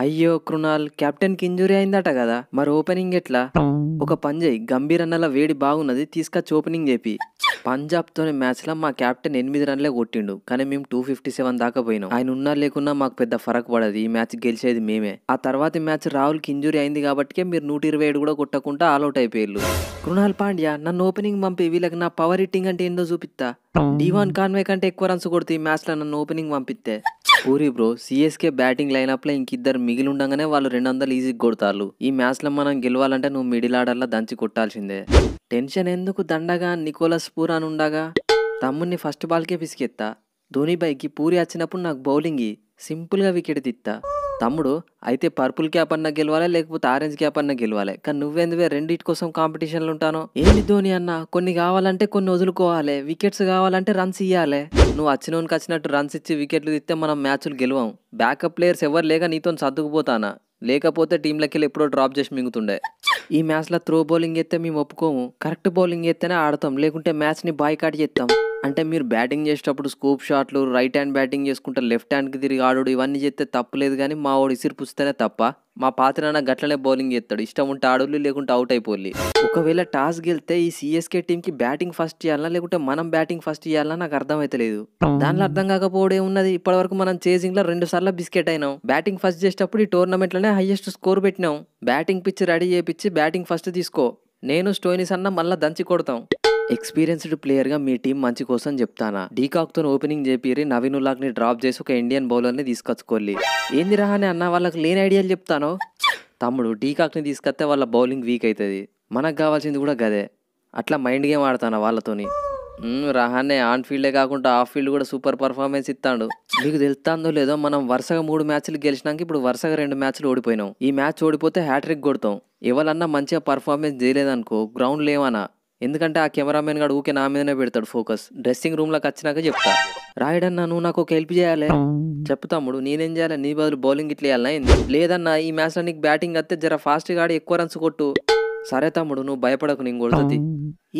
అయ్యో కృణాల్, కెప్టెన్ కి ఇంజురీ అయిందట కదా, మరి ఓపెనింగ్ ఎట్లా? ఒక పని చేయి, గంభీర్ అన్నల వేడి బాగున్నది, తీసుకొచ్చి ఓపెనింగ్ చెప్పి. పంజాబ్ తోని మ్యాచ్ లో మా కెప్టెన్ 8 రన్లే కొట్టిండు, కానీ మేము 257 దాకా పోయినాం. ఆయన ఉన్నా లేకున్నా మాకు పెద్ద ఫరక్ పడదు, ఈ మ్యాచ్ గెలిచేది మేమే. ఆ తర్వాత మ్యాచ్ రాహుల్ కి ఇంజురీ అయింది కాబట్టి మీరు 127 కూడా కొట్టకుండా ఆల్అౌట్ అయిపోయారు. కృణాల్ పాండ్యా నన్ను ఓపెనింగ్ పంపి, వీళ్ళకి నా పవర్ హిట్టింగ్ అంటే ఏందో చూపిస్తా. డివాన్ కాన్వే కంటే ఎక్కువ రన్స్ కొడితే ఈ మ్యాచ్ లో నన్ను ఓపెనింగ్ పంపిస్తే. Puri bro, CSK batting lineup లో ఇంకిద్దరు మిగిలి ఉండగానే వాళ్ళు 200 ఈజీగా కొడతారు. ఈ మ్యాచ్ లో మనం గెలవాలంటే నువ్వు మిడిల్ ఆర్డర్ లో దంచి కొట్టాల్సిందే. టెన్షన్ ఎందుకు దండగా, నికోలస్ పూరాన్ ఉండగా. తమ్ముడిని ఫస్ట్ బాల్కే పిసికెత్తా. ధోని బైకి పూరి వచ్చినప్పుడు నాకు బౌలింగ్ సింపుల్ గా వికెట్ తిత్తా. తమ్ముడు అయితే పర్పుల్ క్యాప్ అన్న గెలవాలి, లేకపోతే ఆరెంజ్ క్యాప్ అన్న గెలవాలి, కానీ నువ్వెందువే రెండింటి కోసం కాంపిటీషన్లు ఉంటాను. ఏంది ధోని అన్న, కొన్ని కావాలంటే కొన్ని వదులుకోవాలి, వికెట్స్ కావాలంటే రన్స్ ఇవ్వాలి. నువ్వు వచ్చినోనికి వచ్చినట్టు రన్స్ ఇచ్చి వికెట్లు తిస్తే మనం మ్యాచ్లు గెలవం. బ్యాకప్ ప్లేయర్స్ ఎవరు లేక నీతో సర్దుకుపోతానా, లేకపోతే టీంలకి వెళ్ళి ఎప్పుడో డ్రాప్ చేసి మింగుతుండే. ఈ మ్యాచ్లో త్రో బౌలింగ్ ఎత్తే మేము ఒప్పుకోము, కరెక్ట్ బౌలింగ్ ఎత్తేనే ఆడతాం, లేకుంటే మ్యాచ్ని బాయ్కాట్ చేస్తాం. అంటే మీరు బ్యాటింగ్ చేసేటప్పుడు స్కూప్ షాట్లు, రైట్ హ్యాండ్ బ్యాటింగ్ చేసుకుంటే లెఫ్ట్ హ్యాండ్కి తిరిగి ఆడు, ఇవన్నీ చేస్తే తప్పులేదు, కానీ మా వాడు ఇసిరి పుస్తేనే తప్ప. మా పాత్రన గట్లనే బౌలింగ్ చేస్తాడు, ఇష్టం ఉంటే ఆడులు, లేకుంటే అవుట్ అయిపోయి. ఒకవేళ టాస్ గెలితే ఈ సిఎస్కే టీంకి బ్యాటింగ్ ఫస్ట్ చేయాలన్నా, లేకుంటే మనం బ్యాటింగ్ ఫస్ట్ చేయాలన్నా నాకు అర్థమైతలేదు. దానిలో అర్థం కాకపోవడే ఉన్నది. ఇప్పటివరకు మనం చేసింగ్ లో 2 సార్లు బిస్కెట్ అయినాం. బ్యాటింగ్ ఫస్ట్ చేసేటప్పుడు ఈ టోర్నమెంట్ లోనే హైయెస్ట్ స్కోర్ పెట్టినాం. బ్యాటింగ్ పిచ్ రెడీ చేయించి బ్యాటింగ్ ఫస్ట్ తీసుకో, నేను స్టోయినిస్ అన్న మళ్ళా దంచి కొడతాం. ఎక్స్పీరియన్స్డ్ ప్లేయర్ గా మీ టీం మంచి కోసం చెప్తానా, డీకాక్ తో ఓపెనింగ్ చేపిరి, నవీన్ ఉల్లాక్ ని డ్రాప్ చేసి ఒక ఇండియన్ బౌలర్ ని తీసుకొచ్చుకోవాలి. ఏంది రాహనే అన్న, వాళ్ళకి లేని ఐడియాలు చెప్తాను. తమ్ముడు, డీకాక్ ని తీసుకొస్తే వాళ్ళ బౌలింగ్ వీక్ అవుతుంది, మనకు కావాల్సింది కూడా గదే. అట్లా మైండ్ గేమ్ ఆడతాను వాళ్ళతోని. రహానే ఆన్ ఫీల్డే కాకుండా ఆఫ్ ఫీల్డ్ కూడా సూపర్ పర్ఫార్మెన్స్ ఇస్తాడు. మీకు తెలుస్తుందో లేదో, మనం వరుసగా 3 మ్యాచ్లు గెలిచినాక ఇప్పుడు వరుసగా 2 మ్యాచ్లు ఓడిపోయినాం. ఈ మ్యాచ్ ఓడిపోతే హ్యాట్రిక్ కొడతాం. ఎవరన్నా మంచిగా పర్ఫార్మెన్స్ చేయలేదనుకో గ్రౌండ్ లేవనా, ఎందుకంటే ఆ కెమెరామెన్ గాడు ఊకే నా మీదనే పెడతాడు ఫోకస్. డ్రెస్సింగ్ రూమ్ లోకి వచ్చినాక చెప్తా, రాయడన్నా నువ్వు నాకు ఒక హెల్ప్ చేయాలి. చెప్పు తమ్ముడు, నేనేం చేయాలి? నీ బదులు బౌలింగ్ ఇట్లా వేయాలన్నా? లేదన్నా, ఈ మ్యాచ్లో నీకు బ్యాటింగ్ వస్తే జర ఫాస్ట్గా ఆడి ఎక్కువ రన్స్ కొట్టు. సరే తమ్ముడు, నువ్వు భయపడకు, నేను కొడుతుంది.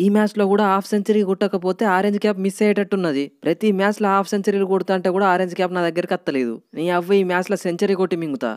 ఈ మ్యాచ్ లో కూడా హాఫ్ సెంచరీ కొట్టకపోతే ఆరెంజ్ క్యాప్ మిస్ అయ్యేటట్టున్నది. ప్రతి మ్యాచ్ లో హాఫ్ సెంచరీలు కొడతా అంటే కూడా ఆరెంజ్ క్యాప్ నా దగ్గరికి వస్తలేదు. నీ అవ్వ ఈ మ్యాచ్ లో సెంచరీ కొట్టి మింగుతా.